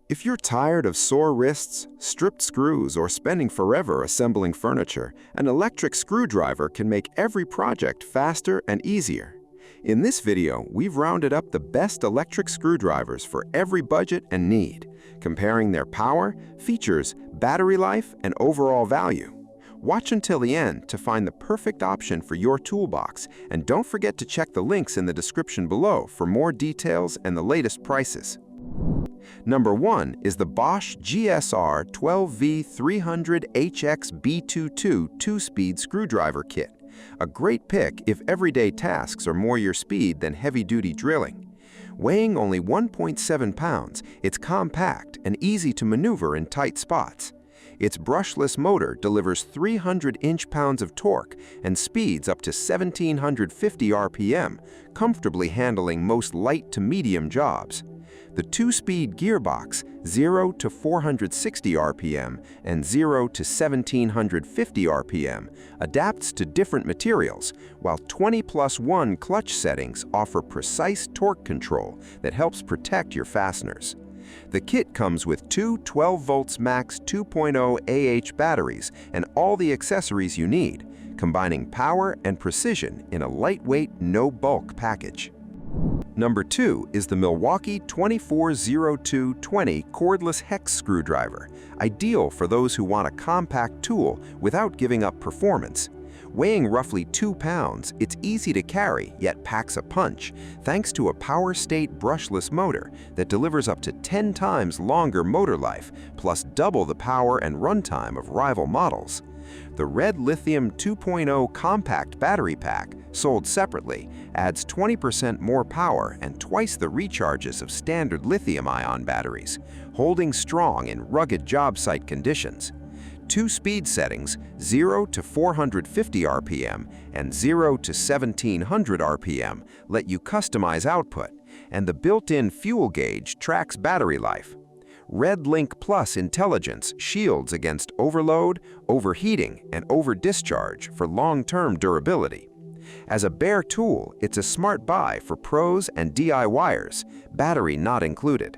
If you're tired of sore wrists, stripped screws, or spending forever assembling furniture, an electric screwdriver can make every project faster and easier. In this video, we've rounded up the best electric screwdrivers for every budget and need, comparing their power, features, battery life, and overall value. Watch until the end to find the perfect option for your toolbox, and don't forget to check the links in the description below for more details and the latest prices. Number 1 is the Bosch GSR 12V300HX B22 2-speed screwdriver kit. A great pick if everyday tasks are more your speed than heavy-duty drilling. Weighing only 1.7 pounds, it's compact and easy to maneuver in tight spots. Its brushless motor delivers 300 inch-pounds of torque and speeds up to 1750 RPM, comfortably handling most light to medium jobs. The 2-speed gearbox, 0 to 460 RPM and 0 to 1750 RPM, adapts to different materials, while 20+1 clutch settings offer precise torque control that helps protect your fasteners. The kit comes with two 12 volts max 2.0 AH batteries and all the accessories you need, combining power and precision in a lightweight, no-bulk package. Number 2 is the Milwaukee 240220 cordless hex screwdriver, ideal for those who want a compact tool without giving up performance. Weighing roughly 2 pounds, it's easy to carry yet packs a punch, thanks to a power state brushless motor that delivers up to 10 times longer motor life, plus double the power and runtime of rival models. The red lithium 2.0 compact battery pack, sold separately, adds 20% more power and twice the recharges of standard lithium-ion batteries, holding strong in rugged job site conditions. Two speed settings, 0 to 450 RPM and 0 to 1700 RPM, let you customize output, and the built-in fuel gauge tracks battery life. Red Link Plus intelligence shields against overload, overheating, and over-discharge for long-term durability. As a bare tool, it's a smart buy for pros and DIYers, battery not included.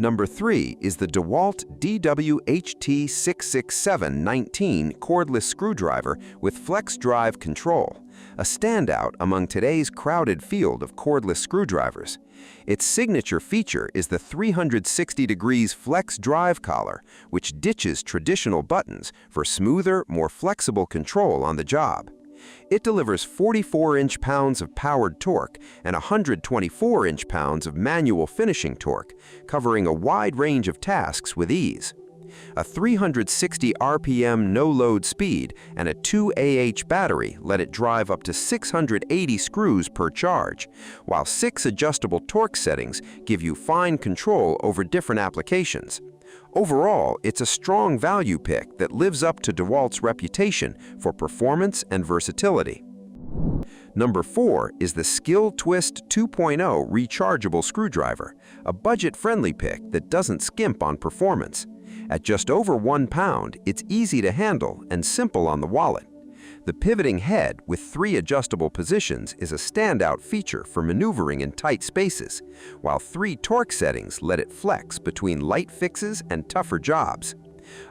Number 3 is the DEWALT DWHT66719 cordless screwdriver with flex drive control, a standout among today's crowded field of cordless screwdrivers. Its signature feature is the 360 degrees flex drive collar, which ditches traditional buttons for smoother, more flexible control on the job. It delivers 44 inch-pounds of powered torque and 124 inch-pounds of manual finishing torque, covering a wide range of tasks with ease. A 360 RPM no-load speed and a 2 AH battery let it drive up to 680 screws per charge, while 6 adjustable torque settings give you fine control over different applications. Overall, it's a strong value pick that lives up to DEWALT's reputation for performance and versatility. Number 4 is the SKIL Twist 2.0 rechargeable screwdriver, a budget-friendly pick that doesn't skimp on performance. At just over 1 pound, it's easy to handle and simple on the wallet. The pivoting head with 3 adjustable positions is a standout feature for maneuvering in tight spaces, while 3 torque settings let it flex between light fixes and tougher jobs.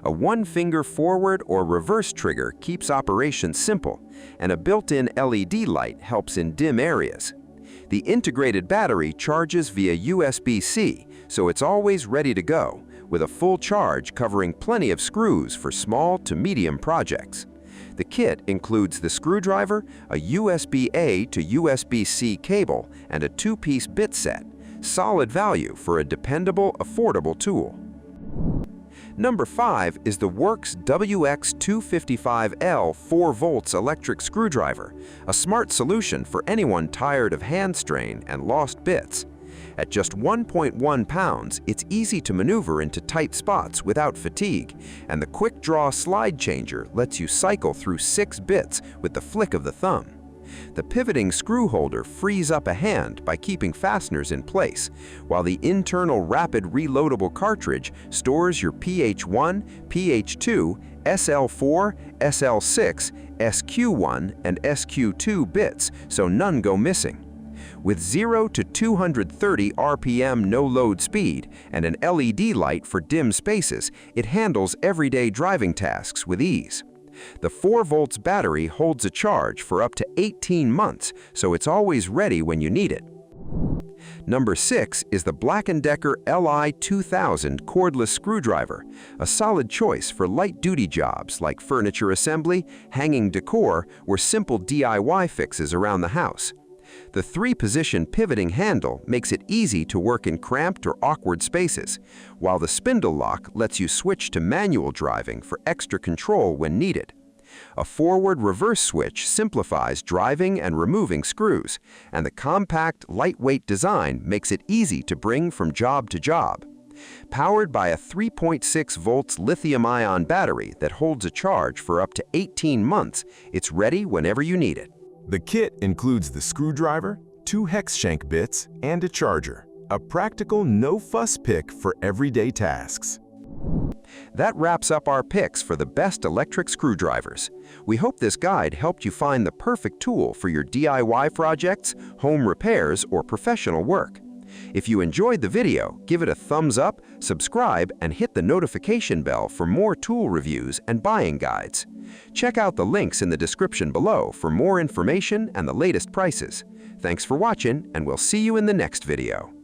A 1-finger forward or reverse trigger keeps operation simple, and a built-in LED light helps in dim areas. The integrated battery charges via USB-C, so it's always ready to go, with a full charge covering plenty of screws for small to medium projects. The kit includes the screwdriver, a USB-A to USB-C cable, and a 2-piece bit set. Solid value for a dependable, affordable tool. Number 5 is the Worx WX255L 4 volts electric screwdriver, a smart solution for anyone tired of hand strain and lost bits. At just 1.1 pounds, it's easy to maneuver into tight spots without fatigue, and the quick-draw slide changer lets you cycle through 6 bits with the flick of the thumb. The pivoting screw holder frees up a hand by keeping fasteners in place, while the internal rapid reloadable cartridge stores your PH1, PH2, SL4, SL6, SQ1, and SQ2 bits, so none go missing. With 0 to 230 RPM no-load speed and an LED light for dim spaces, it handles everyday driving tasks with ease. The 4 volts battery holds a charge for up to 18 months, so it's always ready when you need it. Number 6 is the BLACK+DECKER LI 2000 cordless screwdriver, a solid choice for light-duty jobs like furniture assembly, hanging decor, or simple DIY fixes around the house. The 3-position pivoting handle makes it easy to work in cramped or awkward spaces, while the spindle lock lets you switch to manual driving for extra control when needed. A forward-reverse switch simplifies driving and removing screws, and the compact, lightweight design makes it easy to bring from job to job. Powered by a 3.6 volts lithium-ion battery that holds a charge for up to 18 months, it's ready whenever you need it. The kit includes the screwdriver, 2 hex shank bits, and a charger. A practical, no-fuss pick for everyday tasks. That wraps up our picks for the best electric screwdrivers. We hope this guide helped you find the perfect tool for your DIY projects, home repairs, or professional work. If you enjoyed the video, give it a thumbs up, subscribe, and hit the notification bell for more tool reviews and buying guides. Check out the links in the description below for more information and the latest prices. Thanks for watching, and we'll see you in the next video.